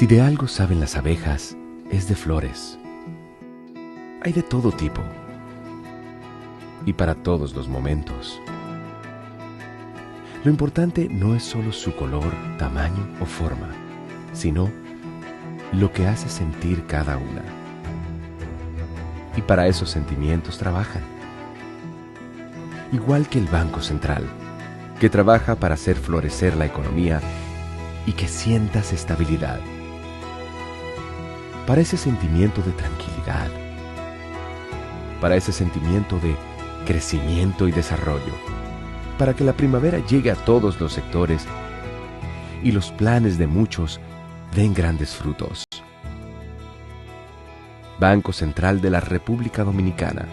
Si de algo saben las abejas, es de flores. Hay de todo tipo y para todos los momentos. Lo importante no es solo su color, tamaño o forma, sino lo que hace sentir cada una. Y para esos sentimientos trabajan. Igual que el Banco Central, que trabaja para hacer florecer la economía y que sientas estabilidad. Para ese sentimiento de tranquilidad. Para ese sentimiento de crecimiento y desarrollo. Para que la primavera llegue a todos los sectores y los planes de muchos den grandes frutos. Banco Central de la República Dominicana,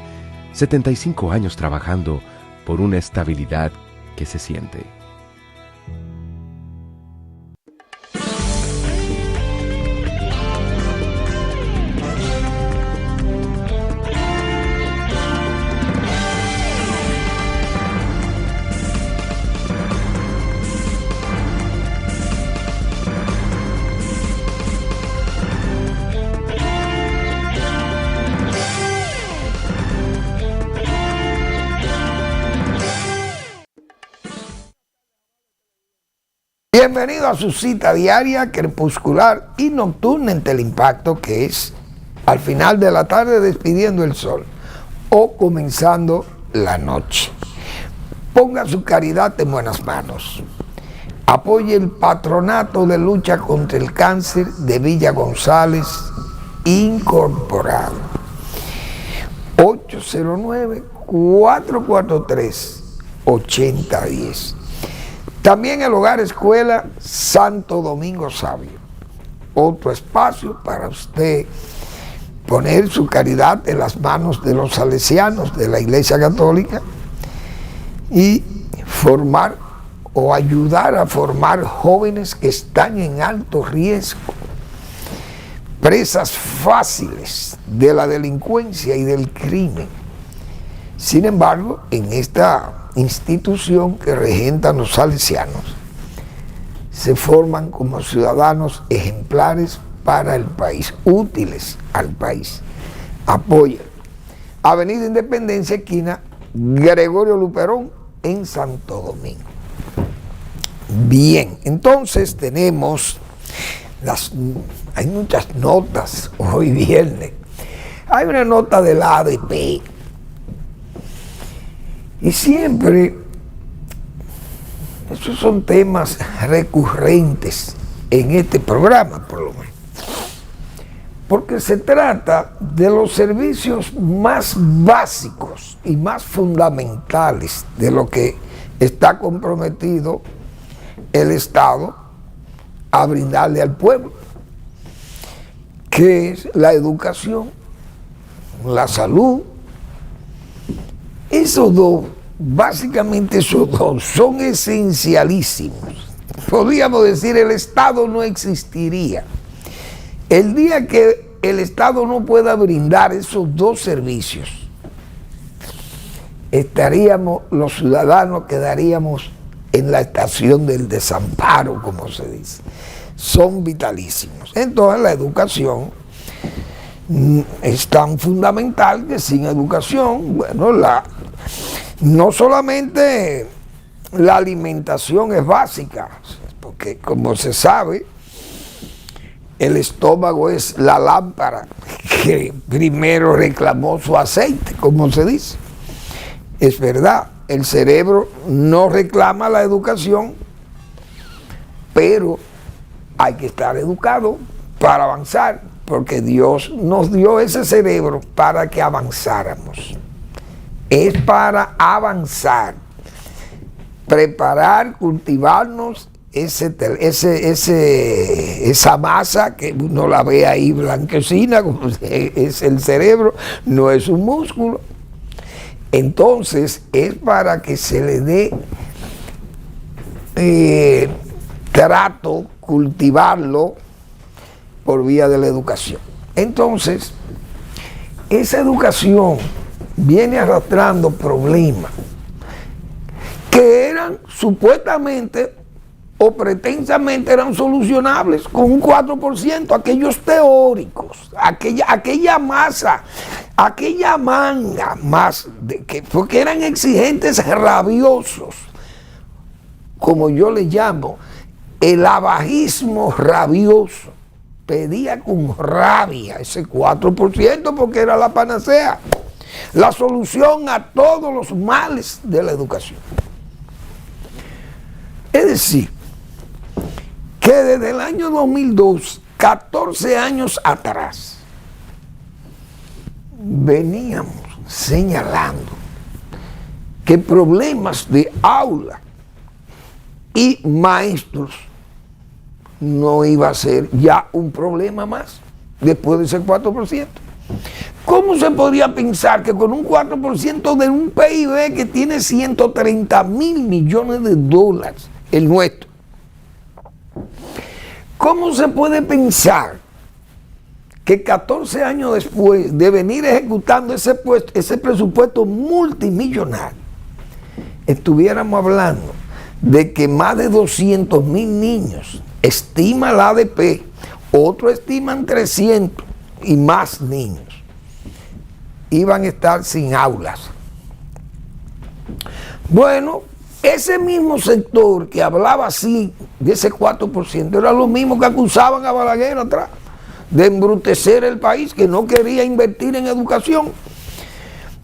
75 años trabajando por una estabilidad que se siente. Bienvenido a su cita diaria, crepuscular y nocturna en Teleimpacto, que es al final de la tarde despidiendo el sol o comenzando la noche. Ponga su caridad en buenas manos. Apoye el Patronato de Lucha contra el Cáncer de Villa González Incorporado. 809-443-8010. También el Hogar Escuela Santo Domingo Sabio. Otro espacio para usted poner su caridad en las manos de los salesianos de la Iglesia Católica y formar o ayudar a formar jóvenes que están en alto riesgo, presas fáciles de la delincuencia y del crimen. Sin embargo, en esta institución que regentan los salesianos, se forman como ciudadanos ejemplares para el país, útiles al país. Apoyen. Avenida Independencia, esquina Gregorio Luperón, en Santo Domingo. Bien, entonces tenemos hay muchas notas hoy viernes. Hay una nota del ADP. Y siempre, esos son temas recurrentes en este programa, por lo menos. Porque se trata de los servicios más básicos y más fundamentales de lo que está comprometido el Estado a brindarle al pueblo, que es la educación, la salud. Esos dos, básicamente esos dos, son esencialísimos. Podríamos decir, el Estado no existiría. El día que el Estado no pueda brindar esos dos servicios, los ciudadanos quedaríamos en la estación del desamparo, como se dice. Son vitalísimos. Entonces la educación es tan fundamental que sin educación, bueno, no solamente la alimentación es básica, porque como se sabe, el estómago es la lámpara que primero reclamó su aceite, como se dice. Es verdad, el cerebro no reclama la educación, pero hay que estar educado para avanzar, porque Dios nos dio ese cerebro para que avanzáramos. Es para avanzar, preparar, cultivarnos esa masa que uno la ve ahí blanquecina, como es el cerebro, no es un músculo. Entonces es para que se le dé trato, cultivarlo por vía de la educación. Entonces, esa educación viene arrastrando problemas que eran supuestamente o pretensamente eran solucionables con un 4%, aquellos teóricos, aquella masa, aquella manga más, porque eran exigentes rabiosos, como yo le llamo, el abajismo rabioso, pedía con rabia ese 4% porque era la panacea, la solución a todos los males de la educación. Es decir, que desde el año 2002, 14 años atrás, veníamos señalando que problemas de aula y maestros no iba a ser ya un problema más después de ese 4%. ¿Cómo se podría pensar que con un 4% de un PIB que tiene 130.000 millones de dólares, el nuestro, cómo se puede pensar que 14 años después de venir ejecutando ese presupuesto multimillonario, estuviéramos hablando de que más de 200.000 niños, estima la ADP, otros estiman 300 y más niños, iban a estar sin aulas? Bueno, ese mismo sector que hablaba así de ese 4% era lo mismo que acusaban a Balaguer atrás de embrutecer el país, que no quería invertir en educación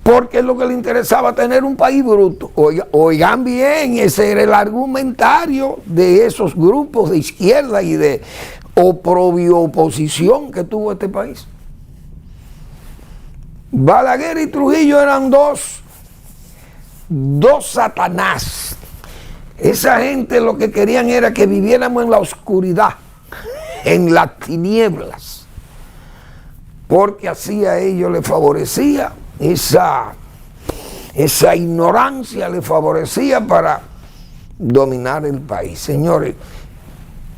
porque es lo que le interesaba, tener un país bruto. Oigan bien, ese era el argumentario de esos grupos de izquierda y de oposición que tuvo este país. Balaguer y Trujillo eran dos Satanás. Esa gente lo que querían era que viviéramos en la oscuridad, en las tinieblas, porque así a ellos les favorecía, esa ignorancia les favorecía para dominar el país. Señores,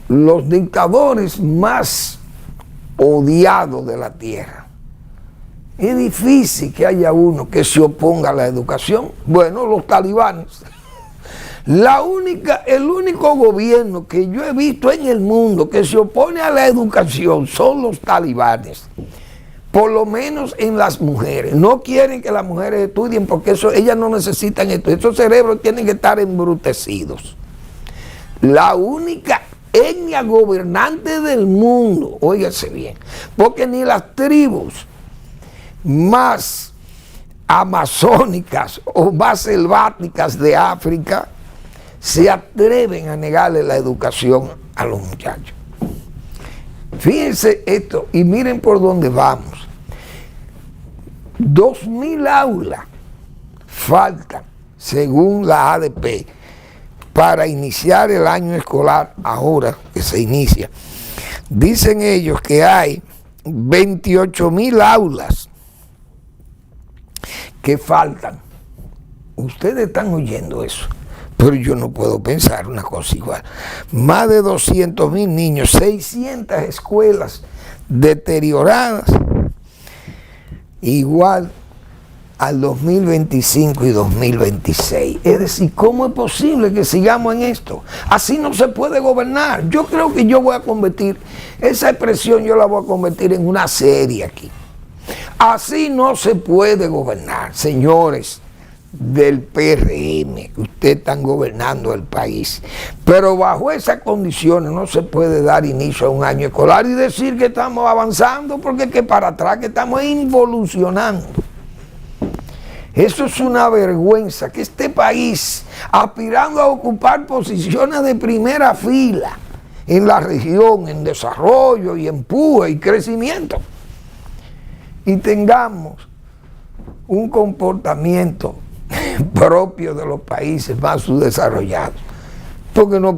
los dictadores más odiados de la tierra, es difícil que haya uno que se oponga a la educación. Bueno, los talibanes. El único gobierno que yo he visto en el mundo que se opone a la educación son los talibanes. Por lo menos en las mujeres. No quieren que las mujeres estudien porque ellas no necesitan esto. Esos cerebros tienen que estar embrutecidos. La única etnia gobernante del mundo, óigase bien, porque ni las tribus más amazónicas o más selváticas de África se atreven a negarle la educación a los muchachos. Fíjense esto y miren por dónde vamos. 2.000 aulas faltan, según la ADP, para iniciar el año escolar ahora que se inicia. Dicen ellos que hay 28.000 aulas que faltan. Ustedes están oyendo eso, pero yo no puedo pensar una cosa igual. Más de 200.000 niños, 600 escuelas deterioradas, igual al 2025 y 2026. Es decir, ¿cómo es posible que sigamos en esto? Así no se puede gobernar. Yo creo que yo voy a convertir, esa expresión yo la voy a convertir en una serie aquí. Así no se puede gobernar, señores del PRM, que ustedes están gobernando el país. Pero bajo esas condiciones no se puede dar inicio a un año escolar y decir que estamos avanzando, porque es que para atrás, que estamos involucionando. Eso es una vergüenza, que este país, aspirando a ocupar posiciones de primera fila en la región, en desarrollo y empuje y crecimiento, y tengamos un comportamiento propio de los países más subdesarrollados, porque no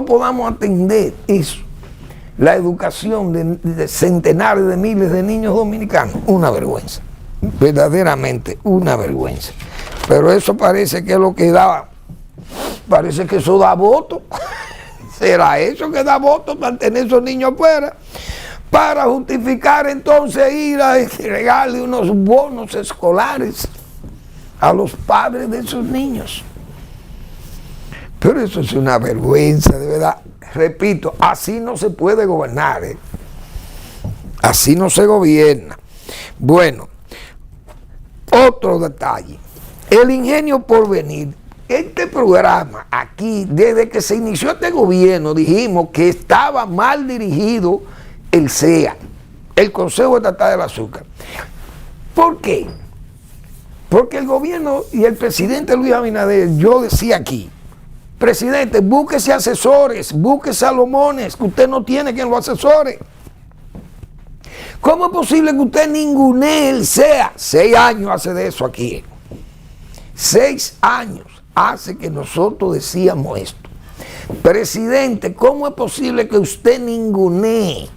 podamos atender eso, la educación de centenares de miles de niños dominicanos. Una vergüenza, verdaderamente una vergüenza. Pero eso parece que es lo que da, parece que eso da voto. ¿Será eso que da voto, mantener esos niños afuera? Para justificar entonces ir a entregarle unos bonos escolares a los padres de esos niños. Pero eso es una vergüenza, de verdad. Repito, así no se puede gobernar, ¿eh? Así no se gobierna. Bueno, otro detalle. El Ingenio Porvenir. Este programa aquí, desde que se inició este gobierno, dijimos que estaba mal dirigido el CEA, el Consejo Estatal del Azúcar. ¿Por qué? Porque el gobierno y el presidente Luis Abinader, yo decía aquí, presidente, búsquese asesores, búsquese Salomones, que usted no tiene quien lo asesore. ¿Cómo es posible que usted ningunee el CEA? 6 años hace de eso aquí. 6 años hace que nosotros decíamos esto. Presidente, ¿cómo es posible que usted ningunee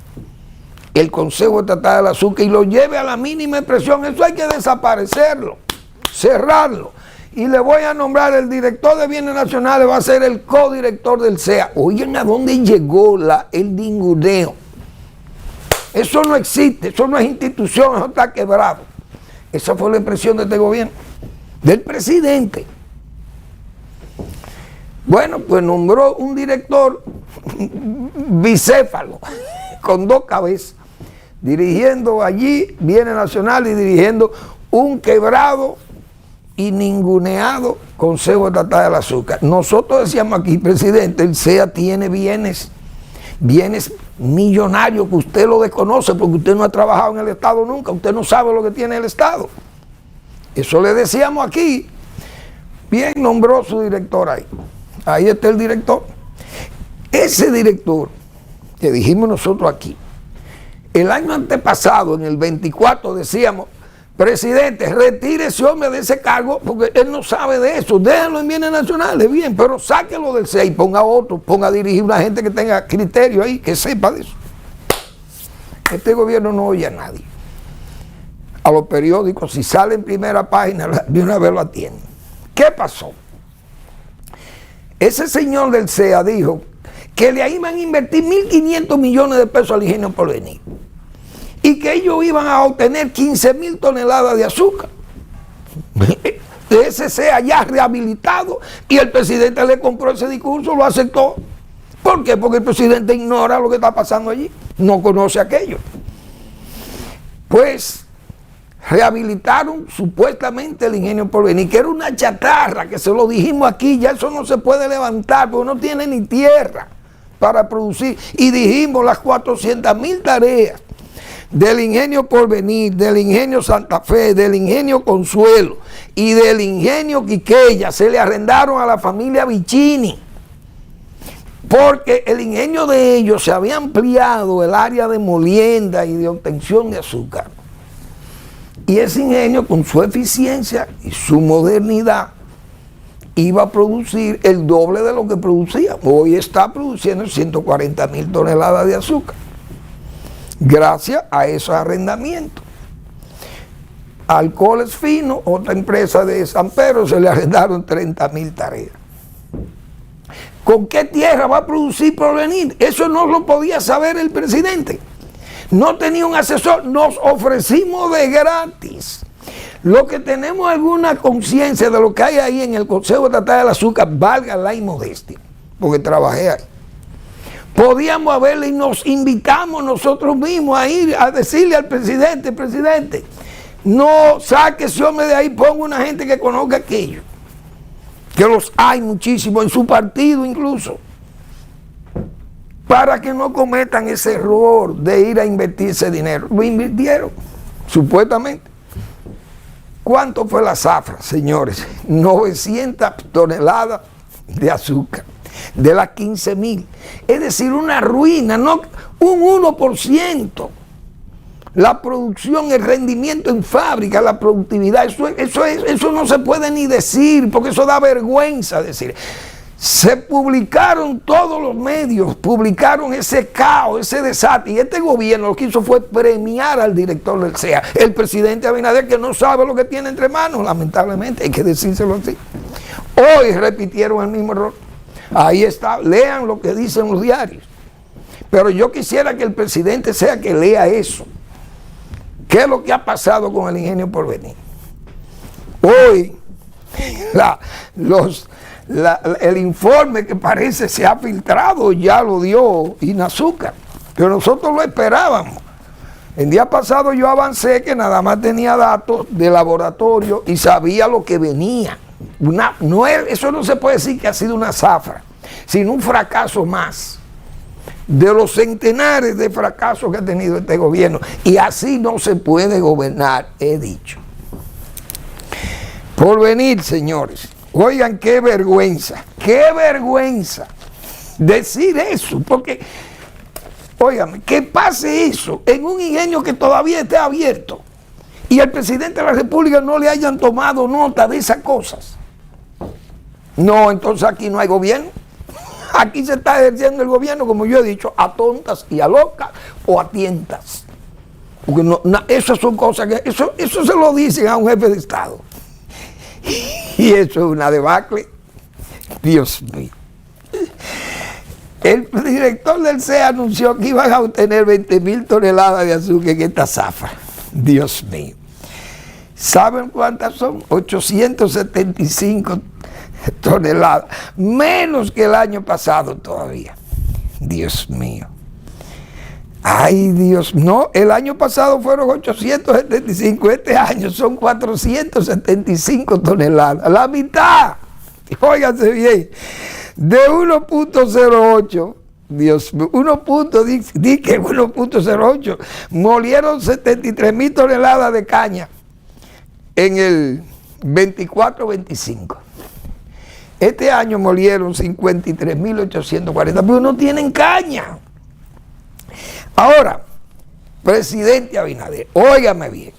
el Consejo Estatal del Azúcar y lo lleve a la mínima expresión? Eso hay que desaparecerlo, cerrarlo. Y le voy a nombrar el director de Bienes Nacionales, va a ser el codirector del CEA. Oigan a dónde llegó el ninguneo. Eso no existe, eso no es institución, eso está quebrado. Esa fue la impresión de este gobierno, del presidente. Bueno, pues nombró un director bicéfalo, con 2 cabezas, dirigiendo allí Bienes Nacionales y dirigiendo un quebrado y ninguneado Consejo Estatal del Azúcar. Nosotros decíamos aquí, presidente, el CEA tiene bienes millonarios que usted lo desconoce porque usted no ha trabajado en el Estado nunca, usted no sabe lo que tiene el Estado. Eso le decíamos aquí. Bien, nombró su director ahí. Ahí está el director. Ese director, que dijimos nosotros aquí, el año antepasado, en el 24, decíamos, presidente, retire ese hombre de ese cargo porque él no sabe de eso, déjenlo en Bienes Nacionales, bien, pero sáquelo del CEA y ponga otro, ponga a dirigir una gente que tenga criterio ahí, que sepa de eso. Este gobierno no oye a nadie. A los periódicos, si sale en primera página, de una vez lo atienden. ¿Qué pasó? Ese señor del CEA dijo que le iban a invertir 1.500 millones de pesos al Ingenio Porvenir y que ellos iban a obtener 15.000 toneladas de azúcar. Ese CEA ya rehabilitado, y el presidente le compró ese discurso, lo aceptó. ¿Por qué? Porque el presidente ignora lo que está pasando allí, no conoce aquello. Pues rehabilitaron supuestamente el Ingenio Porvenir, que era una chatarra, que se lo dijimos aquí, ya eso no se puede levantar porque no tiene ni tierra para producir. Y dijimos las 400.000 tareas del Ingenio Porvenir, del Ingenio Santa Fe, del Ingenio Consuelo y del Ingenio Quiqueya se le arrendaron a la familia Vicini, porque el ingenio de ellos se había ampliado el área de molienda y de obtención de azúcar. Y ese ingenio, con su eficiencia y su modernidad, iba a producir el doble de lo que producía. Hoy está produciendo 140.000 toneladas de azúcar, gracias a esos arrendamientos. Alcoholes Finos, otra empresa de San Pedro, se le arrendaron 30.000 tareas. ¿Con qué tierra va a producir Porvenir? Eso no lo podía saber el presidente. No tenía un asesor, nos ofrecimos de gratis. Lo que tenemos alguna conciencia de lo que hay ahí en el Consejo Estatal del Azúcar, valga la inmodestia, porque trabajé ahí. Podíamos haberle y nos invitamos nosotros mismos a ir a decirle al presidente, presidente, no saque ese hombre de ahí, ponga una gente que conozca aquello. Que los hay muchísimos en su partido incluso, para que no cometan ese error de ir a invertir ese dinero. Lo invirtieron, supuestamente. ¿Cuánto fue la zafra, señores? 900 toneladas de azúcar, de las 15.000. Es decir, una ruina, no un 1%. La producción, el rendimiento en fábrica, la productividad, eso no se puede ni decir, porque eso da vergüenza decir. Se publicaron todos los medios, publicaron ese caos, ese desastre, y este gobierno lo que hizo fue premiar al director del CEA, el presidente Abinader, que no sabe lo que tiene entre manos, lamentablemente, hay que decírselo así. Hoy repitieron el mismo error. Ahí está, lean lo que dicen los diarios. Pero yo quisiera que el presidente sea que lea eso. ¿Qué es lo que ha pasado con el Ingenio Porvenir? Hoy el informe que parece se ha filtrado, ya lo dio Inazúcar, pero nosotros lo esperábamos. El día pasado yo avancé que nada más tenía datos de laboratorio y sabía lo que venía. Eso no se puede decir que ha sido una zafra, sino un fracaso más de los centenares de fracasos que ha tenido este gobierno. Y así no se puede gobernar, he dicho. Por venir, señores, oigan qué vergüenza decir eso, porque, óigame, que pase eso en un ingenio que todavía esté abierto y al presidente de la República no le hayan tomado nota de esas cosas. No, entonces aquí no hay gobierno. Aquí se está ejerciendo el gobierno, como yo he dicho, a tontas y a locas o a tientas. Porque esas son cosas que, eso se lo dicen a un jefe de Estado. Y eso es una debacle. Dios mío. El director del CEA anunció que iban a obtener 20,000 toneladas de azúcar en esta zafra. Dios mío. ¿Saben cuántas son? 875 toneladas. Menos que el año pasado todavía. Dios mío. Ay, Dios. No, el año pasado fueron 875. Este año son 475 toneladas. La mitad. Óiganse bien. De 1.08, Dios mío, 1.08, molieron 73,000 toneladas de caña en el 24-25. Este año molieron 53,840, pero no tienen caña. Ahora, presidente Abinader, óigame bien.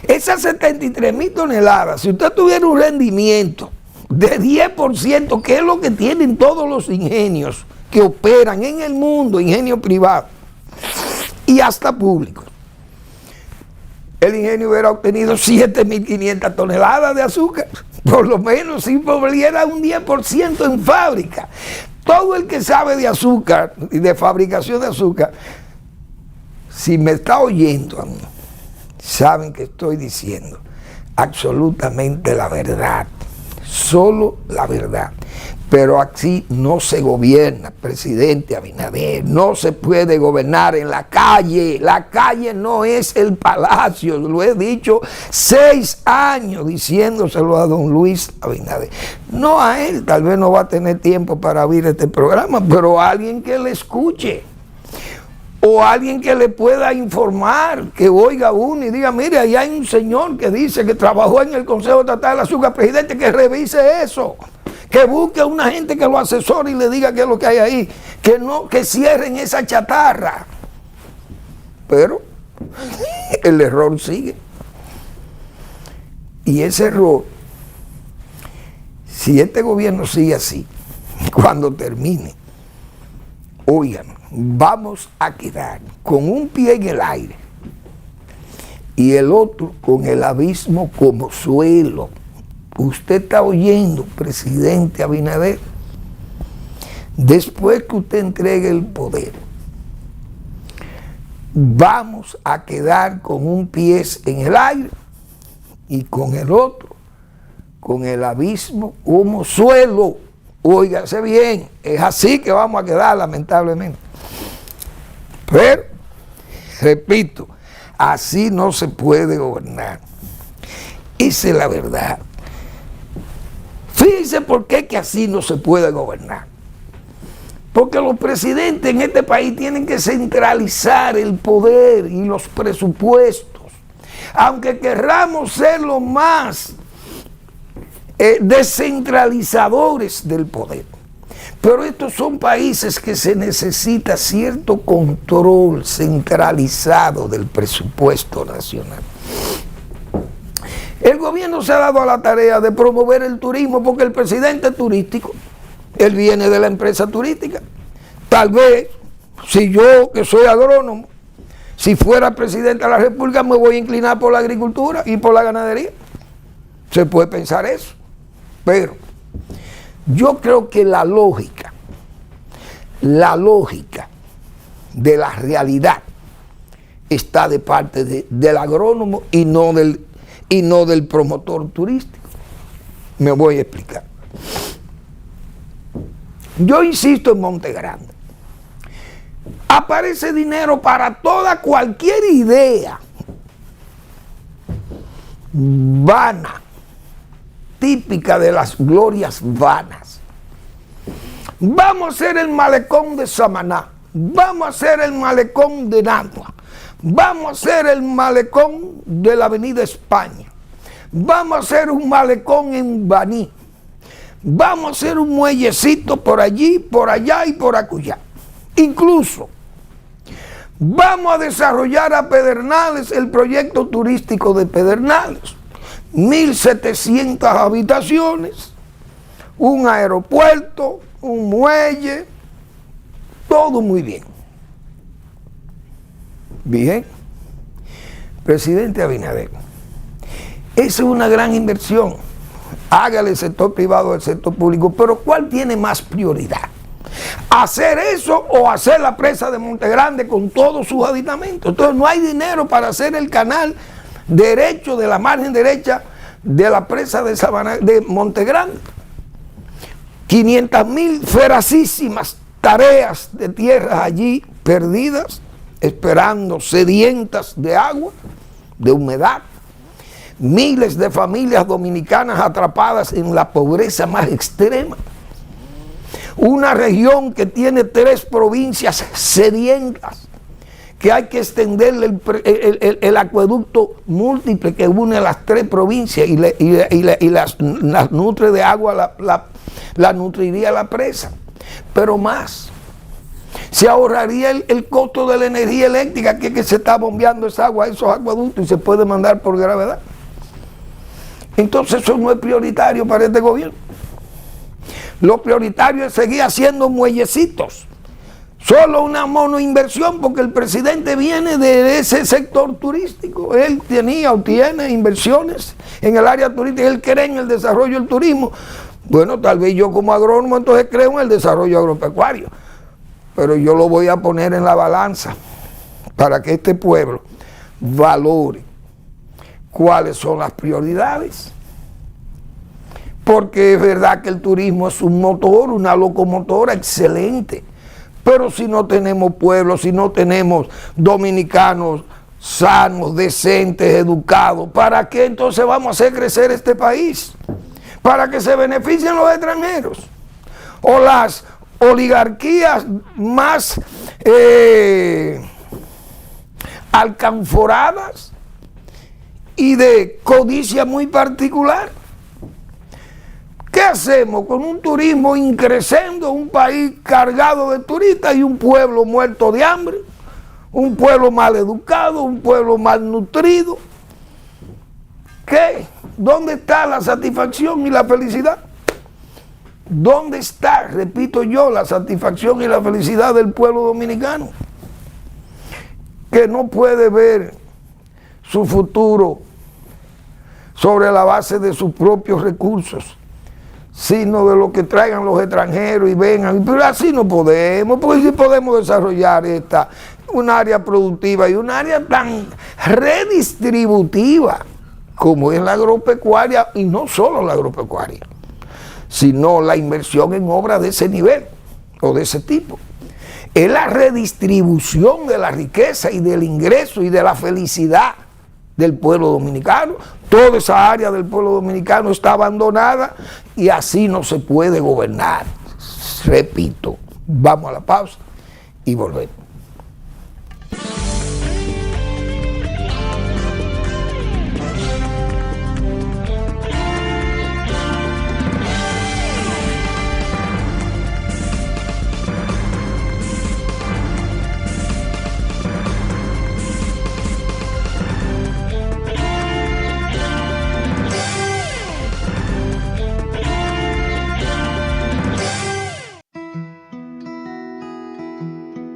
Esas 73,000 toneladas, si usted tuviera un rendimiento de 10%, que es lo que tienen todos los ingenios que operan en el mundo, ingenios privados y hasta públicos, el ingenio hubiera obtenido 7,500 toneladas de azúcar, por lo menos si volviera un 10% en fábrica. Todo el que sabe de azúcar y de fabricación de azúcar, si me está oyendo a mí, saben que estoy diciendo absolutamente la verdad. Solo la verdad. Pero aquí no se gobierna, presidente Abinader. No se puede gobernar en la calle. La calle no es el palacio. Lo he dicho 6 años diciéndoselo a don Luis Abinader. No a él, tal vez no va a tener tiempo para oír este programa, pero a alguien que le escuche. O alguien que le pueda informar, que oiga uno y diga, mire, ahí hay un señor que dice que trabajó en el Consejo Estatal del Azúcar, presidente, que revise eso, que busque a una gente que lo asesore y le diga qué es lo que hay ahí, que cierren esa chatarra. Pero el error sigue. Y ese error, si este gobierno sigue así, cuando termine, oigan, vamos a quedar con un pie en el aire y el otro con el abismo como suelo. Usted está oyendo, presidente Abinader, después que usted entregue el poder, vamos a quedar con un pie en el aire y con el otro, con el abismo como suelo. Óigase bien, es así que vamos a quedar, lamentablemente. Pero, repito, así no se puede gobernar. Esa es la verdad. Fíjense por qué que así no se puede gobernar. Porque los presidentes en este país tienen que centralizar el poder y los presupuestos. Aunque querramos ser los más descentralizadores del poder. Pero estos son países que se necesita cierto control centralizado del presupuesto nacional. El gobierno se ha dado a la tarea de promover el turismo porque el presidente es turístico. Él viene de la empresa turística. Tal vez, si yo, que soy agrónomo, si fuera presidente de la República, me voy a inclinar por la agricultura y por la ganadería. Se puede pensar eso. Pero yo creo que la lógica de la realidad está de parte del agrónomo y no del promotor turístico. Me voy a explicar. Yo insisto en Monte Grande. Aparece dinero para toda cualquier idea vana, típica de las glorias vanas. Vamos a hacer el malecón de Samaná, vamos a hacer el malecón de Nagua, vamos a hacer el malecón de la Avenida España, vamos a hacer un malecón en Baní, vamos a hacer un muellecito por allí, por allá y por acullá. Incluso vamos a desarrollar a Pedernales el proyecto turístico de Pedernales. 1.700 habitaciones, un aeropuerto, un muelle, todo muy bien. Bien, presidente Abinader, esa es una gran inversión. Hágale el sector privado al sector público, pero ¿cuál tiene más prioridad? ¿Hacer eso o hacer la presa de Monte Grande con todos sus aditamentos? Entonces no hay dinero para hacer el canal derecho de la margen derecha de la presa de Monte Grande. 500.000 feracísimas tareas de tierras allí perdidas, esperando, sedientas de agua, de humedad. Miles de familias dominicanas atrapadas en la pobreza más extrema. Una región que tiene 3 provincias sedientas, que hay que extenderle el acueducto múltiple que une las 3 provincias y las nutre de agua, la nutriría la presa. Pero más, se ahorraría el costo de la energía eléctrica, que se está bombeando esa agua a esos acueductos y se puede mandar por gravedad. Entonces eso no es prioritario para este gobierno. Lo prioritario es seguir haciendo muellecitos. Solo una monoinversión, porque el presidente viene de ese sector turístico. Él tenía o tiene inversiones en el área turística. Él cree en el desarrollo del turismo. Bueno, tal vez yo como agrónomo entonces creo en el desarrollo agropecuario. Pero yo lo voy a poner en la balanza para que este pueblo valore cuáles son las prioridades. Porque es verdad que el turismo es un motor, una locomotora excelente. Pero si no tenemos pueblo, si no tenemos dominicanos sanos, decentes, educados, ¿para qué entonces vamos a hacer crecer este país? Para que se beneficien los extranjeros. O las oligarquías más alcanforadas y de codicia muy particular. ¿Qué hacemos con un turismo increciendo, un país cargado de turistas y un pueblo muerto de hambre, un pueblo mal educado, un pueblo mal nutrido? ¿Qué? ¿Dónde está la satisfacción y la felicidad? ¿Dónde está, repito yo, la satisfacción y la felicidad del pueblo dominicano? Que no puede ver su futuro sobre la base de sus propios recursos, sino de lo que traigan los extranjeros y vengan. Pero así no podemos, porque si podemos desarrollar un área productiva y un área tan redistributiva como es la agropecuaria, y no solo la agropecuaria, sino la inversión en obras de ese nivel o de ese tipo. Es la redistribución de la riqueza y del ingreso y de la felicidad del pueblo dominicano. Toda esa área del pueblo dominicano está abandonada y así no se puede gobernar. Repito, vamos a la pausa y volvemos.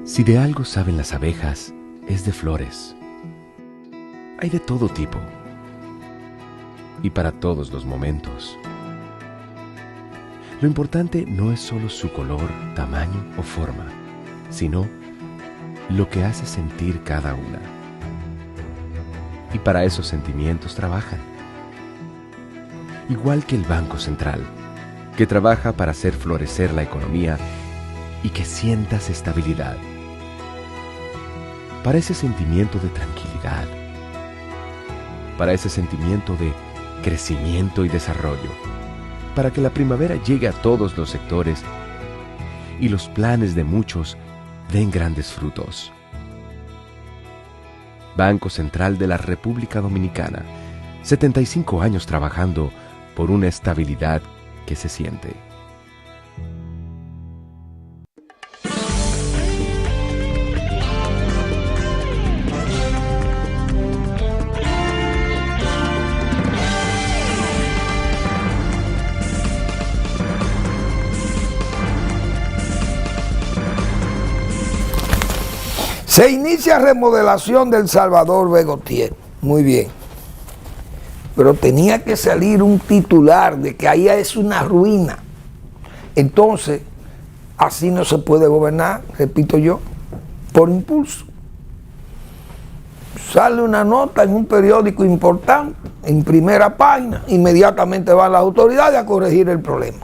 Si de algo saben las abejas, es de flores. Hay de todo tipo y para todos los momentos. Lo importante no es solo su color, tamaño o forma, sino lo que hace sentir cada una. Y para esos sentimientos trabajan. igual que el Banco Central, que trabaja para hacer florecer la economía y que sientas estabilidad. Para ese sentimiento de tranquilidad, para ese sentimiento de crecimiento y desarrollo, para que la primavera llegue a todos los sectores y los planes de muchos den grandes frutos. Banco Central de la República Dominicana, 75 años trabajando por una estabilidad que se siente. Se inicia remodelación del Salvador Begotier. Muy bien. Pero tenía que salir un titular de que ahí es una ruina. Entonces, así no se puede gobernar, repito yo, por impulso. Sale una nota en un periódico importante, en primera página, inmediatamente van las autoridades a corregir el problema.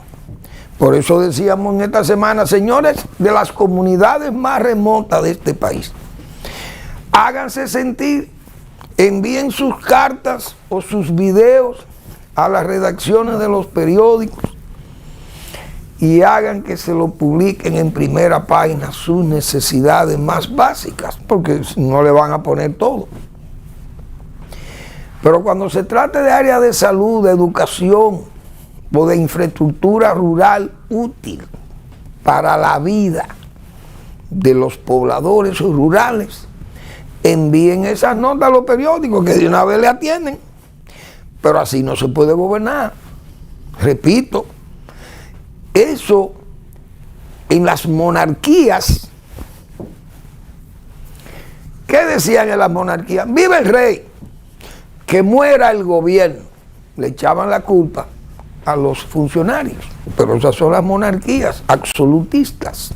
Por eso decíamos en esta semana, señores, de las comunidades más remotas de este país, háganse sentir, envíen sus cartas o sus videos a las redacciones de los periódicos y hagan que se lo publiquen en primera página sus necesidades más básicas, porque no le van a poner todo. Pero cuando se trate de área de salud, de educación o de infraestructura rural útil para la vida de los pobladores rurales, envíen esas notas a los periódicos que de una vez le atienden. Pero así no se puede gobernar. Repito, eso en las monarquías, ¿qué decían en las monarquías? ¡Viva el rey! Que muera el gobierno. Le echaban la culpa a los funcionarios. Pero esas son las monarquías absolutistas.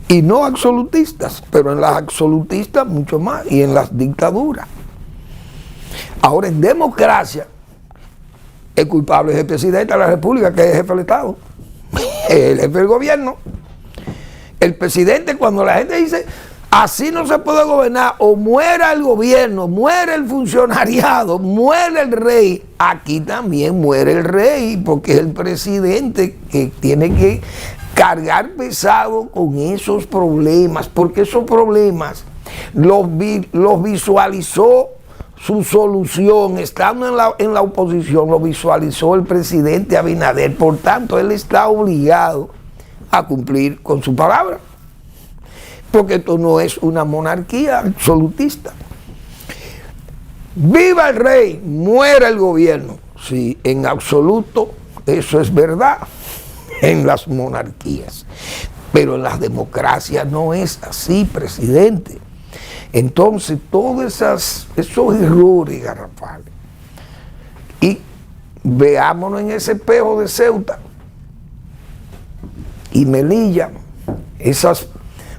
Y no absolutistas, pero en las absolutistas mucho más, y en las dictaduras. Ahora, en democracia, el culpable es el presidente de la República, que es el jefe del Estado, el jefe del gobierno. El presidente, cuando la gente dice, así no se puede gobernar, o muera el gobierno, muere el funcionariado, muere el rey, aquí también muere el rey, porque es el presidente que tiene que cargar pesado con esos problemas, porque esos problemas los visualizó su solución, estando en la oposición, lo visualizó el presidente Abinader. Por tanto, él está obligado a cumplir con su palabra, porque esto no es una monarquía absolutista. ¡Viva el rey! ¡Muera el gobierno! Sí, en absoluto eso es verdad en las monarquías, pero en las democracias no es así, presidente. Entonces, todos esos errores garrafales, y veámonos en ese espejo de Ceuta y Melilla, esas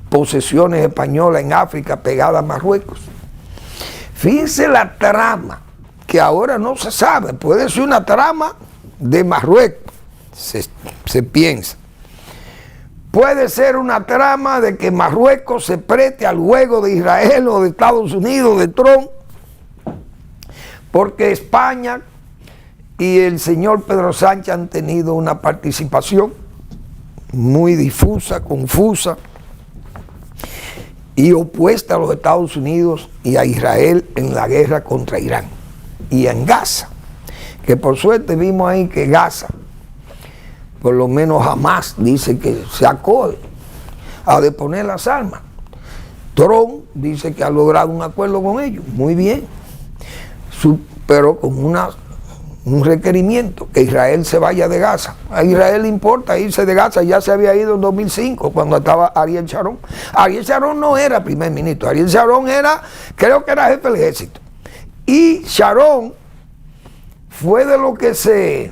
posesiones españolas en África pegadas a Marruecos. Fíjense la trama, que ahora no se sabe, puede ser una trama de Marruecos, se piensa. Puede ser una trama de que Marruecos se preste al juego de Israel o de Estados Unidos, de Trump, porque España y el señor Pedro Sánchez han tenido una participación muy difusa, confusa y opuesta a los Estados Unidos y a Israel en la guerra contra Irán y en Gaza, que por suerte vimos ahí que Gaza, por lo menos Hamas dice que sacó a deponer las armas. Trump dice que ha logrado un acuerdo con ellos, muy bien, pero con un requerimiento, que Israel se vaya de Gaza. A Israel le importa irse de Gaza, ya se había ido en 2005 cuando estaba Ariel Sharon. Ariel Sharon no era primer ministro, Ariel Sharon creo que era jefe del ejército. Y Sharon fue de lo que se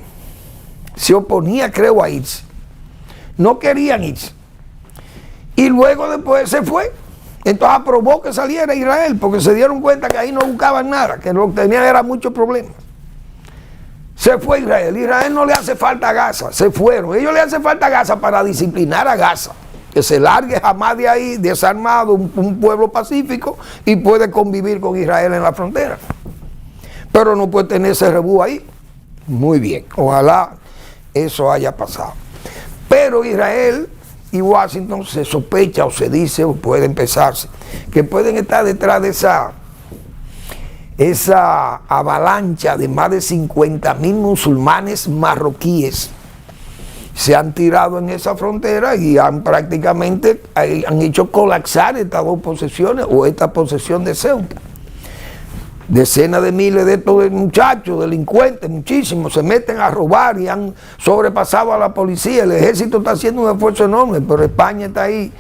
oponía, creo, a irse. No querían irse. Y luego después se fue. Entonces aprobó que saliera Israel, porque se dieron cuenta que ahí no buscaban nada, que lo que tenían era muchos problemas. Se fue Israel. Israel no le hace falta a Gaza. Se fueron. Ellos le hace falta a Gaza para disciplinar a Gaza. Que se largue jamás de ahí, desarmado, un pueblo pacífico, y puede convivir con Israel en la frontera. Pero no puede tener ese rebú ahí. Muy bien. Ojalá eso haya pasado. Pero Israel y Washington se sospecha o se dice o puede empezarse que pueden estar detrás de esa avalancha de más de 50.000 musulmanes marroquíes. Se han tirado en esa frontera y han prácticamente han hecho colapsar estas dos posesiones o esta posesión de Ceuta. Decenas de miles de estos muchachos, delincuentes, muchísimos, se meten a robar y han sobrepasado a la policía. El ejército está haciendo un esfuerzo enorme, pero España está ahí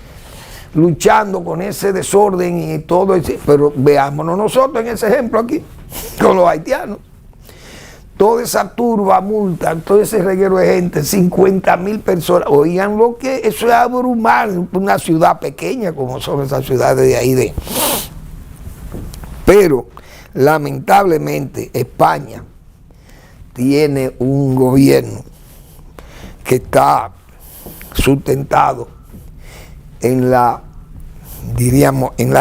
luchando con ese desorden y todo eso. Pero veámonos nosotros en ese ejemplo aquí, con los haitianos. Toda esa turba multa, todo ese reguero de gente, 50.000 personas. Oigan lo que eso es abrumar una ciudad pequeña como son esas ciudades de ahí. Pero lamentablemente España tiene un gobierno que está sustentado en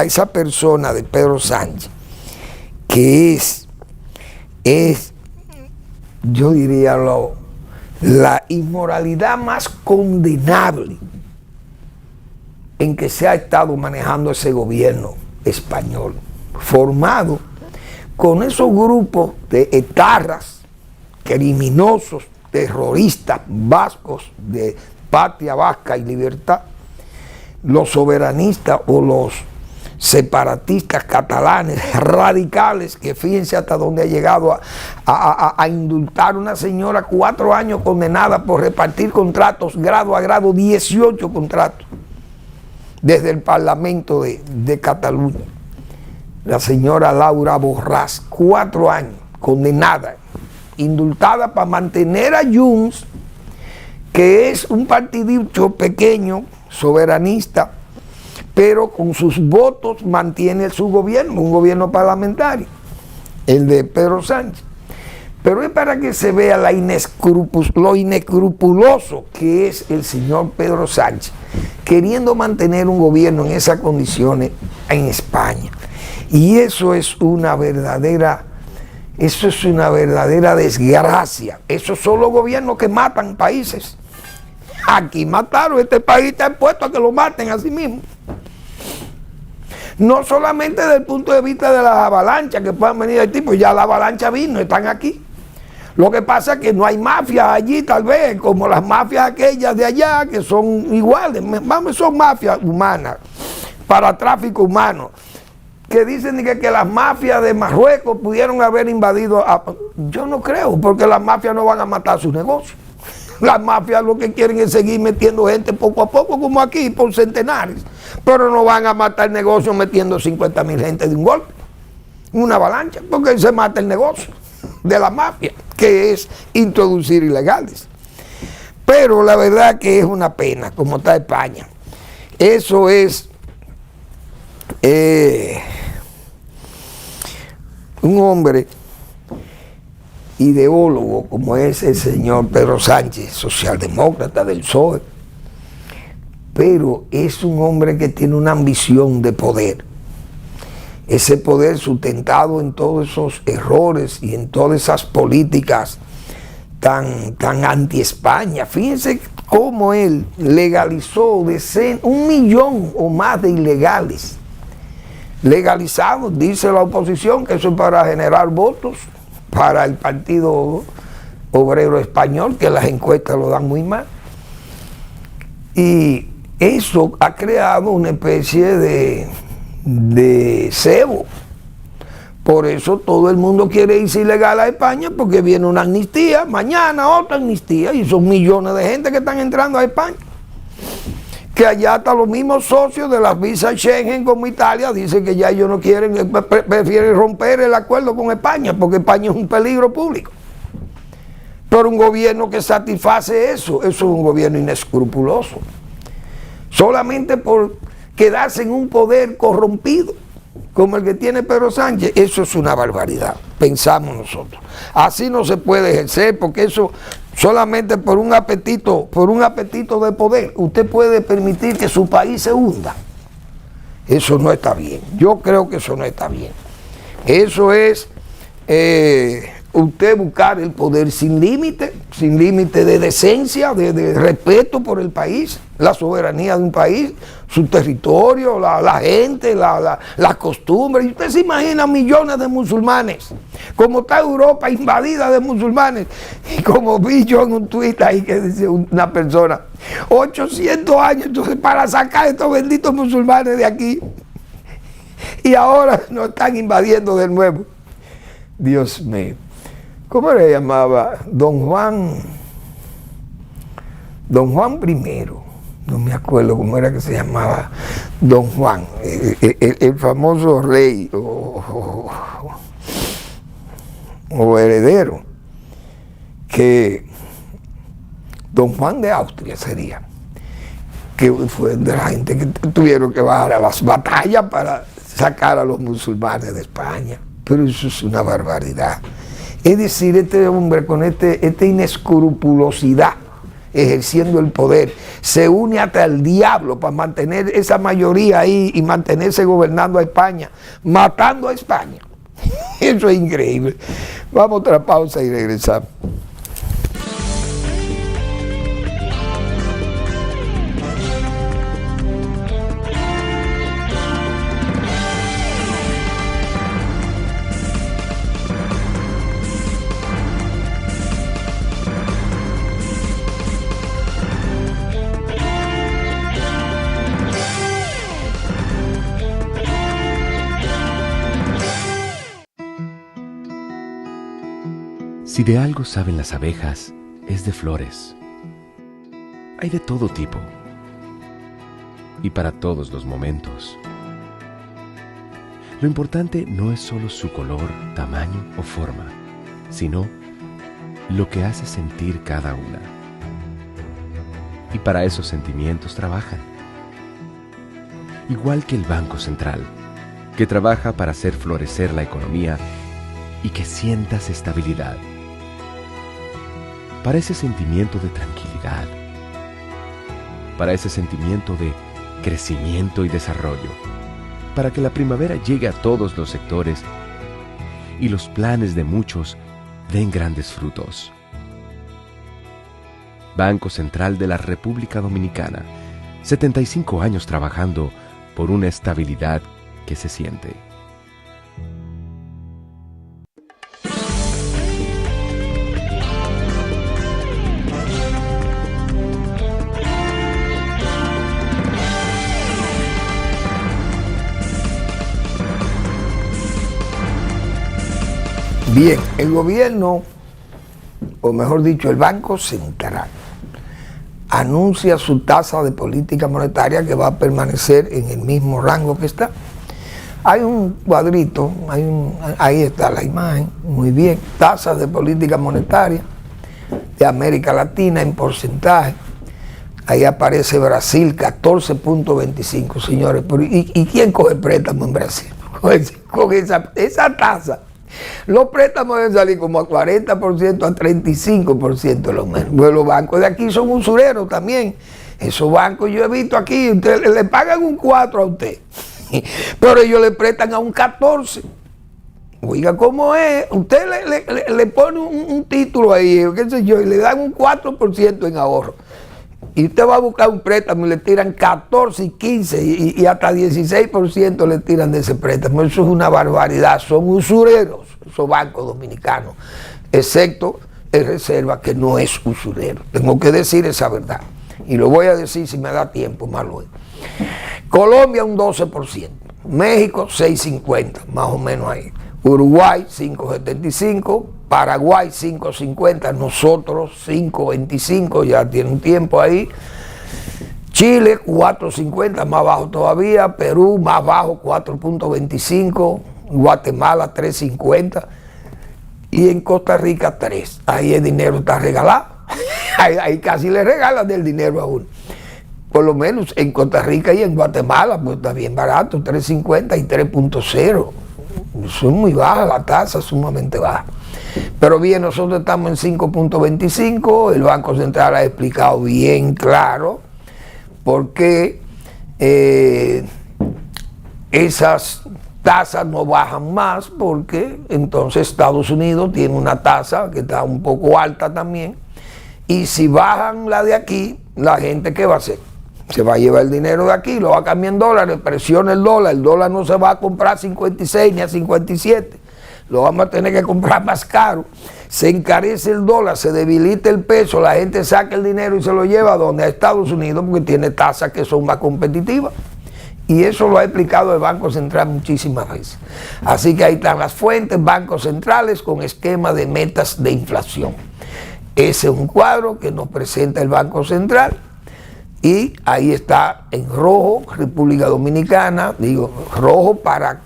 esa persona de Pedro Sánchez, que es yo diría la inmoralidad más condenable en que se ha estado manejando ese gobierno español, formado con esos grupos de etarras, criminosos, terroristas vascos de Patria Vasca y Libertad, los soberanistas o los separatistas catalanes radicales, que fíjense hasta dónde ha llegado a indultar a una señora 4 años condenada por repartir contratos grado a grado, 18 contratos desde el Parlamento de Cataluña. La señora Laura Borràs, 4 años condenada, indultada para mantener a Junts, que es un partidito pequeño, soberanista, pero con sus votos mantiene su gobierno, un gobierno parlamentario, el de Pedro Sánchez. Pero es para que se vea lo inescrupuloso que es el señor Pedro Sánchez, queriendo mantener un gobierno en esas condiciones en España. Y eso es una verdadera desgracia. Esos son los gobiernos que matan países. Aquí mataron, este país está expuesto a que lo maten a sí mismo. No solamente desde el punto de vista de las avalanchas que puedan venir de tipo, ya la avalancha vino, están aquí. Lo que pasa es que no hay mafias allí, tal vez, como las mafias aquellas de allá, que son iguales, son mafias humanas, para tráfico humano, que dicen que las mafias de Marruecos pudieron haber invadido. Yo no creo, porque las mafias no van a matar sus negocios. Las mafias lo que quieren es seguir metiendo gente poco a poco, como aquí, por centenares. Pero no van a matar el negocio metiendo 50.000 gente de un golpe. Una avalancha, porque se mata el negocio de la mafia, que es introducir ilegales. Pero la verdad que es una pena, como está España. Eso es un hombre ideólogo como es el señor Pedro Sánchez, socialdemócrata del PSOE, pero es un hombre que tiene una ambición de poder. Ese poder sustentado en todos esos errores y en todas esas políticas tan anti-España. Fíjense cómo él legalizó 1 millón o más de ilegales. Legalizados, dice la oposición, que eso es para generar votos para el Partido Obrero Español, que las encuestas lo dan muy mal. Y eso ha creado una especie de cebo. Por eso todo el mundo quiere irse ilegal a España, porque viene una amnistía, mañana otra amnistía, y son millones de gente que están entrando a España. Que allá hasta los mismos socios de las visas Schengen como Italia dicen que ya ellos no quieren, prefieren romper el acuerdo con España, porque España es un peligro público. Pero un gobierno que satisface eso es un gobierno inescrupuloso. Solamente por quedarse en un poder corrompido, como el que tiene Pedro Sánchez, eso es una barbaridad. pensamos nosotros. Así no se puede ejercer, porque eso solamente por un apetito de poder, usted puede permitir que su país se hunda. Eso no está bien. Yo creo que eso no está bien. Eso es usted buscar el poder sin límite de decencia, de respeto por el país, la soberanía de un país, su territorio, la gente, las costumbres. Y usted se imagina millones de musulmanes, como está Europa invadida de musulmanes. Y como vi yo en un tuit ahí que dice una persona, 800 años entonces para sacar a estos benditos musulmanes de aquí. Y ahora nos están invadiendo de nuevo. Dios mío. ¿Cómo le llamaba? Don Juan I. No me acuerdo cómo era que se llamaba Don Juan. El famoso rey o heredero. Que Don Juan de Austria sería. Que fue de la gente que tuvieron que bajar a las batallas para sacar a los musulmanes de España. Pero eso es una barbaridad. Es decir, este hombre con esta inescrupulosidad ejerciendo el poder, se une hasta el diablo para mantener esa mayoría ahí y mantenerse gobernando a España, matando a España. Eso es increíble. Vamos a otra pausa y regresamos. Si de algo saben las abejas, es de flores. Hay de todo tipo y para todos los momentos. Lo importante no es solo su color, tamaño o forma, sino lo que hace sentir cada una. Y para esos sentimientos trabajan. Igual que el Banco Central, que trabaja para hacer florecer la economía y que sientas estabilidad. Para ese sentimiento de tranquilidad, para ese sentimiento de crecimiento y desarrollo, para que la primavera llegue a todos los sectores y los planes de muchos den grandes frutos. Banco Central de la República Dominicana, 75 años trabajando por una estabilidad que se siente. Bien, el gobierno, o mejor dicho, el Banco Central, anuncia su tasa de política monetaria que va a permanecer en el mismo rango que está. Hay un cuadrito, ahí está la imagen, muy bien, tasas de política monetaria de América Latina en porcentaje. Ahí aparece Brasil, 14.25, señores. ¿Y quién coge préstamo en Brasil? Con esa tasa. Los préstamos deben salir como a 40%, a 35% lo menos. Pues los bancos de aquí son usureros también. Esos bancos yo he visto aquí, usted le pagan un 4 a usted, pero ellos le prestan a un 14. Oiga, ¿cómo es? Usted le pone un título ahí, qué sé yo, y le dan un 4% en ahorro. Y usted va a buscar un préstamo y le tiran 14 y 15 y hasta 16% le tiran de ese préstamo. Eso es una barbaridad. Son usureros esos bancos dominicanos, excepto el Reserva, que no es usurero. Tengo que decir esa verdad. Y lo voy a decir si me da tiempo más luego. Colombia un 12%. México 6.50, más o menos ahí. Uruguay 5.75, Paraguay 5.50, nosotros 5.25, ya tiene un tiempo ahí. Chile 4.50, más bajo todavía. Perú más bajo 4.25, Guatemala 3.50 y en Costa Rica 3. Ahí el dinero está regalado. Ahí casi le regalan del dinero a uno. Por lo menos en Costa Rica y en Guatemala pues está bien barato, 3.50 y 3.0. eso es muy baja, la tasa es sumamente baja. Pero bien, nosotros estamos en 5.25, el Banco Central ha explicado bien claro por qué esas tasas no bajan más, porque entonces Estados Unidos tiene una tasa que está un poco alta también, y si bajan la de aquí, la gente ¿qué va a hacer? Se va a llevar el dinero de aquí, lo va a cambiar en dólares, presiona el dólar no se va a comprar a 56 ni a 57, lo vamos a tener que comprar más caro, se encarece el dólar, se debilita el peso, la gente saca el dinero y se lo lleva a donde, a Estados Unidos, porque tiene tasas que son más competitivas. Y eso lo ha explicado el Banco Central muchísimas veces. Así que ahí están las fuentes, bancos centrales con esquema de metas de inflación. Ese es un cuadro que nos presenta el Banco Central y ahí está en rojo República Dominicana, digo rojo para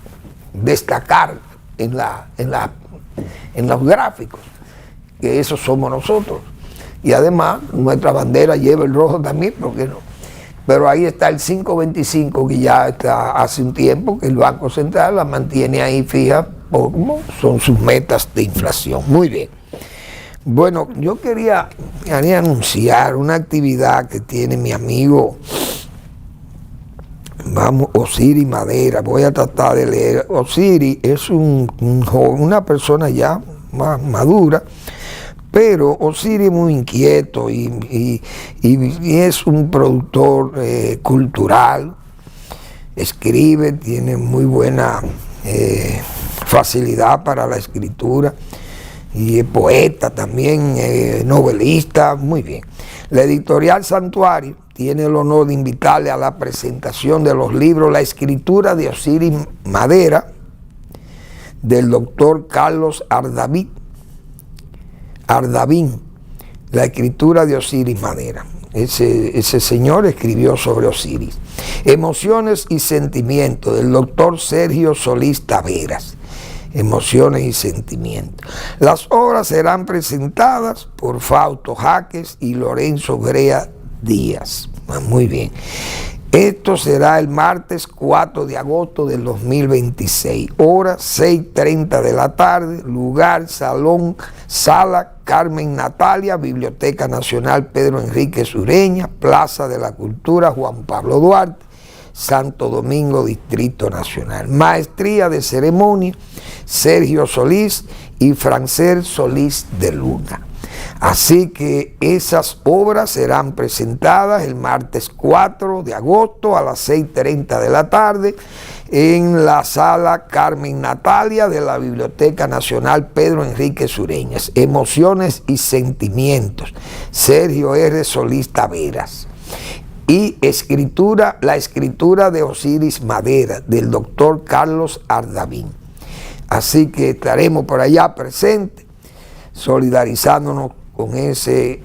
destacar en los gráficos, que esos somos nosotros. Y además nuestra bandera lleva el rojo también, ¿por qué no? Pero ahí está el 5.25, que ya está hace un tiempo que el Banco Central la mantiene ahí fija, como son sus metas de inflación. Muy bien. Bueno, yo quería anunciar una actividad que tiene mi amigo, Osiris Madera. Voy a tratar de leer. Osiris es una persona ya más madura, pero Osiris es muy inquieto y es un productor cultural, escribe, tiene muy buena facilidad para la escritura y es poeta también, novelista, muy bien. La editorial Santuario tiene el honor de invitarle a la presentación de los libros La escritura de Osiris Madera, del doctor Carlos Ardavín, la escritura de Osiris Madera. Ese señor escribió sobre Osiris. Emociones y sentimientos, del doctor Sergio Solís Taveras. Emociones y sentimientos. Las obras serán presentadas por Fausto Jaques y Lorenzo Brea Díaz. Muy bien. Esto será el martes 4 de agosto del 2026, hora 6:30 de la tarde, lugar, sala Carmen Natalia, Biblioteca Nacional Pedro Enríquez Ureña, Plaza de la Cultura Juan Pablo Duarte, Santo Domingo, Distrito Nacional. Maestría de ceremonia, Sergio Solís y Francel Solís de Luna. Así que esas obras serán presentadas el martes 4 de agosto a las 6:30 de la tarde en la sala Carmen Natalia de la Biblioteca Nacional Pedro Enríquez Ureñas. Emociones y sentimientos, Sergio R. Solís Taveras. Y la escritura de Osiris Madera, del doctor Carlos Ardavín. Así que estaremos por allá presentes, solidarizándonos con ese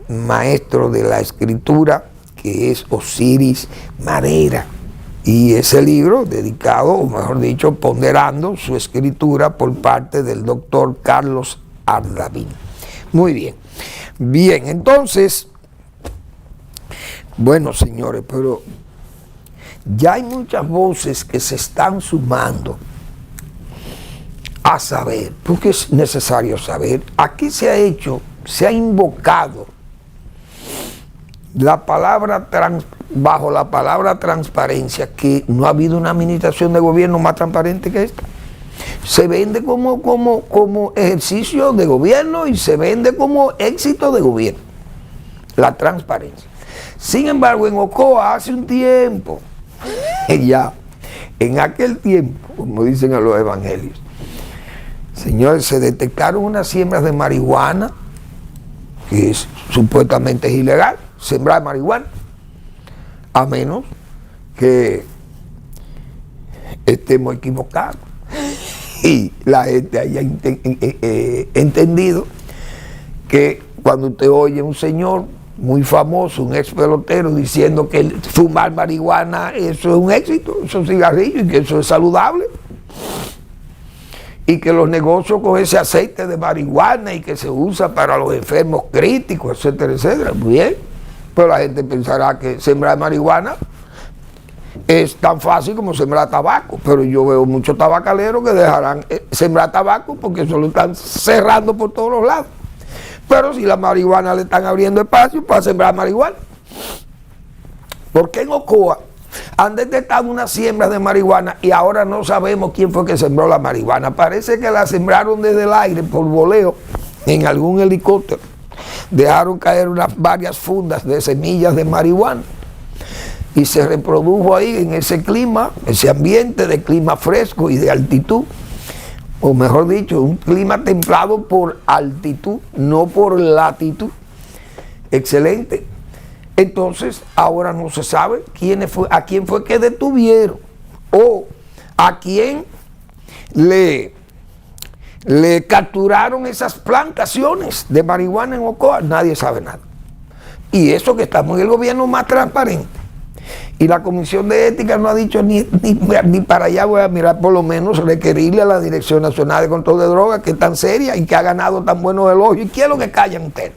maestro de la escritura que es Osiris Madera. Y ese libro dedicado, o mejor dicho, ponderando su escritura por parte del doctor Carlos Ardavín. Muy bien. Bien, entonces, bueno, señores, pero ya hay muchas voces que se están sumando a saber, porque es necesario saber. Aquí se ha invocado la palabra bajo la palabra transparencia, que no ha habido una administración de gobierno más transparente que esta. Se vende como ejercicio de gobierno y se vende como éxito de gobierno, la transparencia. Sin embargo, en Ocoa hace un tiempo, ya, en aquel tiempo, como dicen a los evangelios, señores, se detectaron unas siembras de marihuana, que supuestamente es ilegal, sembrar marihuana, a menos que estemos equivocados y la gente haya entendido que cuando usted oye a un señor muy famoso, un ex pelotero, diciendo que fumar marihuana, eso es un éxito, eso es cigarrillo y que eso es saludable, y que los negocios con ese aceite de marihuana y que se usa para los enfermos críticos, etcétera, etcétera. Bien, pero la gente pensará que sembrar marihuana es tan fácil como sembrar tabaco, pero yo veo muchos tabacaleros que dejarán sembrar tabaco porque eso lo están cerrando por todos los lados. Pero si la marihuana le están abriendo espacio para sembrar marihuana. Porque en Ocoa han detectado una siembra de marihuana y ahora no sabemos quién fue que sembró la marihuana. Parece que la sembraron desde el aire por voleo en algún helicóptero. Dejaron caer varias fundas de semillas de marihuana y se reprodujo ahí en ese clima, ese ambiente de clima fresco y de altitud, o mejor dicho, un clima templado por altitud, no por latitud. Excelente. Entonces, ahora no se sabe a quién fue que detuvieron o a quién le capturaron esas plantaciones de marihuana en Ocoa. Nadie sabe nada. Y eso que estamos en el gobierno más transparente. Y la Comisión de Ética no ha dicho ni para allá voy a mirar, por lo menos requerirle a la Dirección Nacional de Control de Drogas, que es tan seria y que ha ganado tan buenos elogios. ¿Y quién es lo que callan ustedes?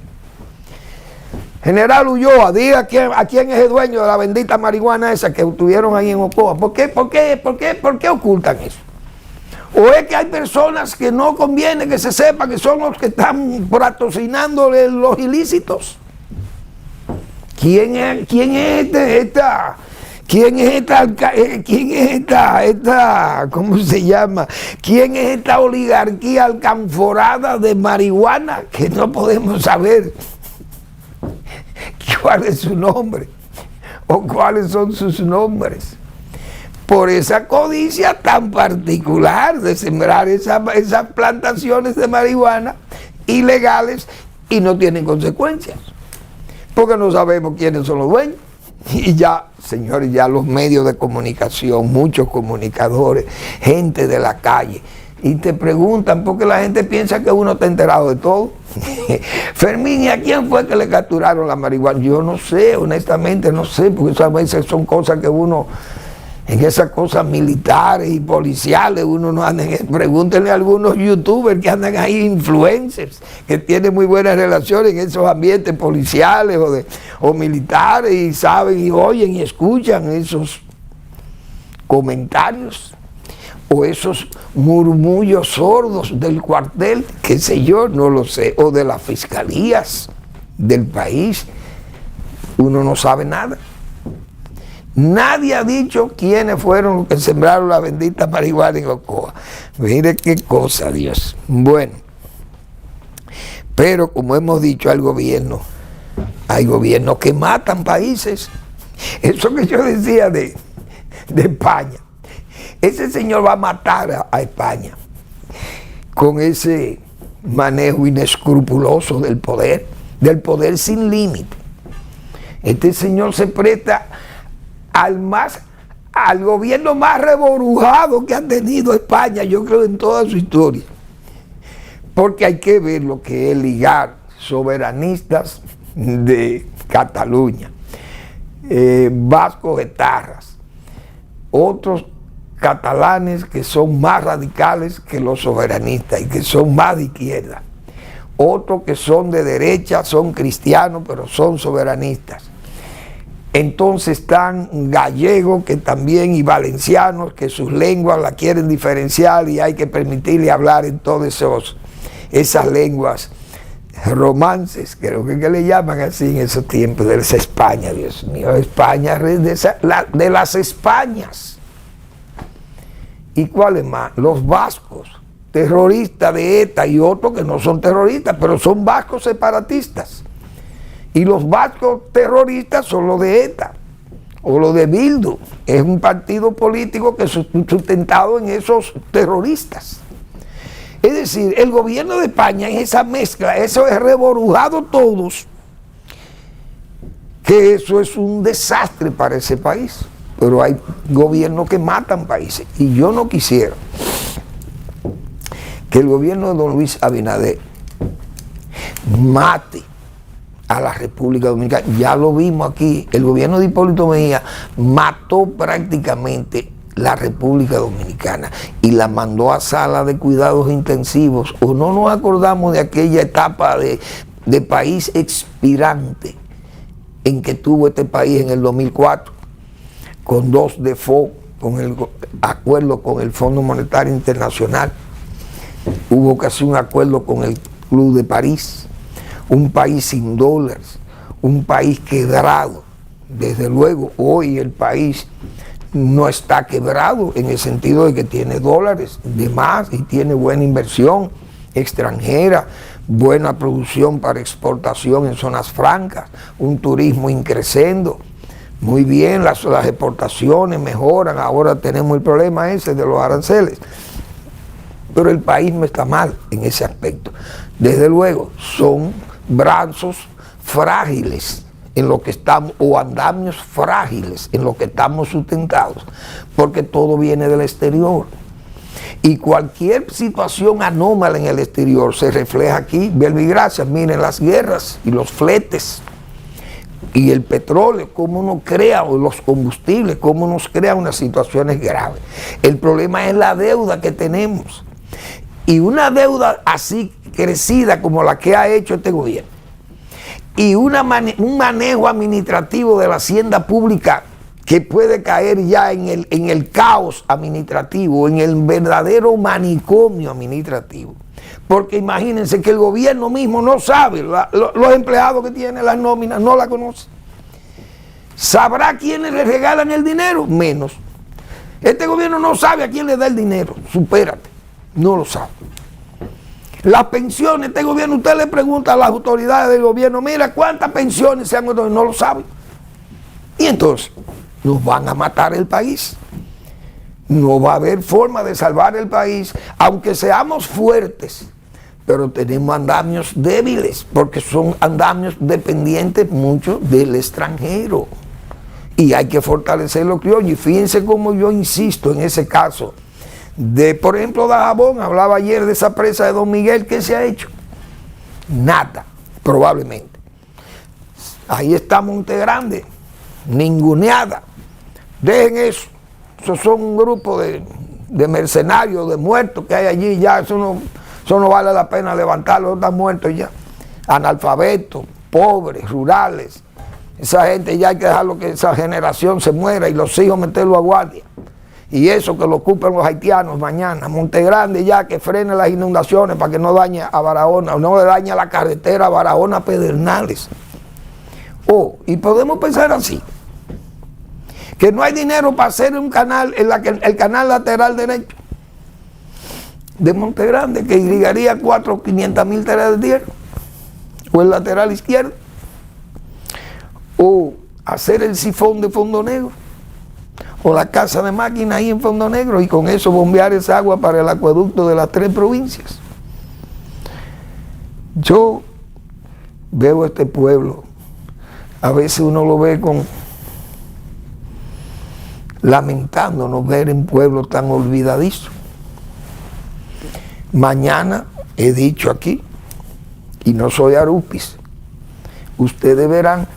General Ulloa, diga a quién es el dueño de la bendita marihuana esa que tuvieron ahí en Ocoa. ¿Por qué ocultan eso? ¿O es que hay personas que no conviene que se sepa que son los que están patrocinando los ilícitos? ¿Quién es esta, ¿cómo se llama? ¿Quién es esta oligarquía alcanforada de marihuana que no podemos saber cuál es su nombre o cuáles son sus nombres? Por esa codicia tan particular de sembrar esas plantaciones de marihuana ilegales y no tienen consecuencias, porque no sabemos quiénes son los dueños. Y ya, señores, ya los medios de comunicación, muchos comunicadores, gente de la calle, y te preguntan porque la gente piensa que uno está enterado de todo. Fermín, ¿y a quién fue que le capturaron la marihuana? Yo no sé, honestamente no sé, porque esas veces son cosas que uno, en esas cosas militares y policiales, uno no anda. Pregúntenle a algunos youtubers que andan ahí, influencers, que tienen muy buenas relaciones en esos ambientes policiales o militares, y saben y oyen y escuchan esos comentarios o esos murmullos sordos del cuartel, qué sé yo, no lo sé, o de las fiscalías del país. Uno no sabe nada. Nadie ha dicho quiénes fueron los que sembraron la bendita marihuana en Ocoa. Mire qué cosa, Dios. Bueno, pero como hemos dicho, hay gobiernos que matan países. Eso que yo decía de España. Ese señor va a matar a España con ese manejo inescrupuloso del poder sin límite. Este señor se presta al gobierno más reborujado que ha tenido España, yo creo, en toda su historia. Porque hay que ver lo que es ligar soberanistas de Cataluña, vascos etarras, otros catalanes que son más radicales que los soberanistas y que son más de izquierda, otros que son de derecha, son cristianos pero son soberanistas. Entonces están gallegos que también y valencianos que sus lenguas la quieren diferenciar y hay que permitirle hablar en todas esas lenguas romances, creo que le llaman así en esos tiempos, de esa España, Dios mío, España, de las Españas. ¿Y cuáles más? Los vascos, terroristas de ETA, y otros que no son terroristas, pero son vascos separatistas. Y los vascos terroristas son los de ETA o los de Bildu. Es un partido político que es sustentado en esos terroristas. Es decir, el gobierno de España en esa mezcla, eso es reborujado todos, que eso es un desastre para ese país. Pero hay gobiernos que matan países. Y yo no quisiera que el gobierno de don Luis Abinader mate a la República Dominicana. Ya lo vimos aquí, el gobierno de Hipólito Mejía mató prácticamente la República Dominicana y la mandó a sala de cuidados intensivos. O no nos acordamos de aquella etapa de país expirante en que tuvo este país en el 2004. con 2 default, con el acuerdo con el Fondo Monetario Internacional. Hubo casi un acuerdo con el Club de París, un país sin dólares, un país quebrado. Desde luego, hoy el país no está quebrado en el sentido de que tiene dólares de más y tiene buena inversión extranjera, buena producción para exportación en zonas francas, un turismo increciendo. Muy bien, las exportaciones mejoran, ahora tenemos el problema ese de los aranceles. Pero el país no está mal en ese aspecto. Desde luego, son brazos frágiles en lo que estamos, o andamios frágiles en lo que estamos sustentados, porque todo viene del exterior. Y cualquier situación anómala en el exterior se refleja aquí. Verbigracias, miren las guerras y los fletes y el petróleo, cómo nos crea, o los combustibles, cómo nos crea unas situaciones graves. El problema es la deuda que tenemos. Y una deuda así crecida como la que ha hecho este gobierno, y un manejo administrativo de la hacienda pública que puede caer ya en el caos administrativo, en el verdadero manicomio administrativo. Porque imagínense que el gobierno mismo no sabe, los empleados que tiene las nóminas no la conocen. ¿Sabrá quiénes le regalan el dinero? Menos. Este gobierno no sabe a quién le da el dinero, supérate, no lo sabe. Las pensiones, este gobierno, usted le pregunta a las autoridades del gobierno, mira, ¿cuántas pensiones se han otorgado? No lo saben. Y entonces, nos van a matar el país. No va a haber forma de salvar el país, aunque seamos fuertes, pero tenemos andamios débiles, porque son andamios dependientes mucho del extranjero. Y hay que fortalecer los criollos. Y fíjense cómo yo insisto en ese caso. Por ejemplo, Dajabón, hablaba ayer de esa presa de Don Miguel, ¿qué se ha hecho? Nada, probablemente. Ahí está Monte Grande, ninguneada. Dejen eso. Esos son un grupo de mercenarios, de muertos que hay allí, ya eso no vale la pena levantarlo, están muertos ya. Analfabetos, pobres, rurales. Esa gente ya hay que dejarlo que esa generación se muera y los hijos meterlo a guardia. Y eso que lo ocupen los haitianos mañana. Monte Grande ya que frene las inundaciones para que no dañe a Barahona, no le dañe la carretera Barahona-Pedernales. Y podemos pensar así, que no hay dinero para hacer un canal, el canal lateral derecho de Monte Grande, que irrigaría 500.000 hectáreas de tierra, o el lateral izquierdo, o hacer el sifón de Fondo Negro, o la casa de máquina ahí en Fondo Negro, y con eso bombear esa agua para el acueducto de las 3 provincias. Yo veo este pueblo, a veces uno lo ve lamentándonos ver un pueblo tan olvidadizo. Mañana he dicho aquí, y no soy arupis, ustedes verán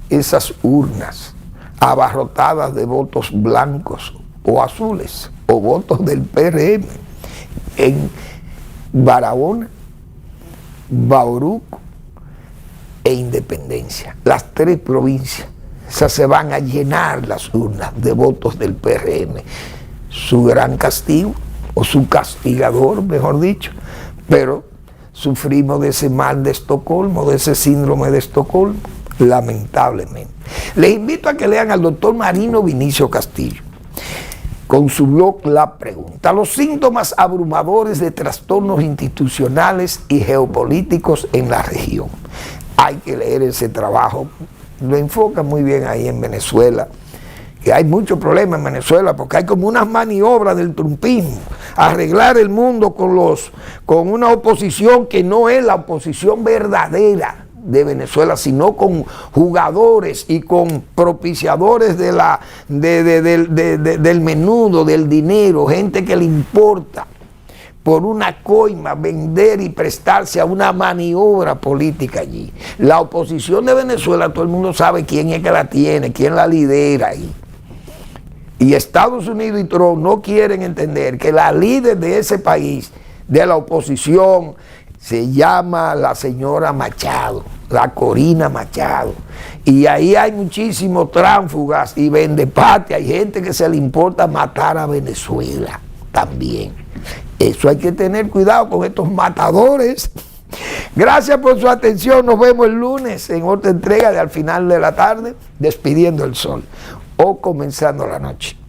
esas urnas abarrotadas de votos blancos o azules, o votos del PRM, en Barahona, Bauruco e Independencia, las 3 provincias. Esas se van a llenar las urnas de votos del PRM. Su gran castigo, o su castigador, mejor dicho, pero sufrimos de ese mal de Estocolmo, de ese síndrome de Estocolmo, lamentablemente. Les invito a que lean al doctor Marino Vinicio Castillo, con su blog La Pregunta, los síntomas abrumadores de trastornos institucionales y geopolíticos en la región. Hay que leer ese trabajo, lo enfoca muy bien ahí en Venezuela, que hay muchos problemas en Venezuela, porque hay como unas maniobras del trumpismo, arreglar el mundo con una oposición que no es la oposición verdadera de Venezuela, sino con jugadores y con propiciadores del menudo, del dinero, gente que le importa por una coima vender y prestarse a una maniobra política allí. La oposición de Venezuela, todo el mundo sabe quién es que la tiene, quién la lidera ahí. Y Estados Unidos y Trump no quieren entender que la líder de ese país, de la oposición, se llama la señora Machado. la Corina Machado. Y ahí hay muchísimos tránsfugas y vendepatria, hay gente que se le importa matar a Venezuela también. Eso hay que tener cuidado con estos matadores. Gracias por su atención, nos vemos el lunes en otra entrega de Al Final de la Tarde, Despidiendo el Sol o Comenzando la Noche.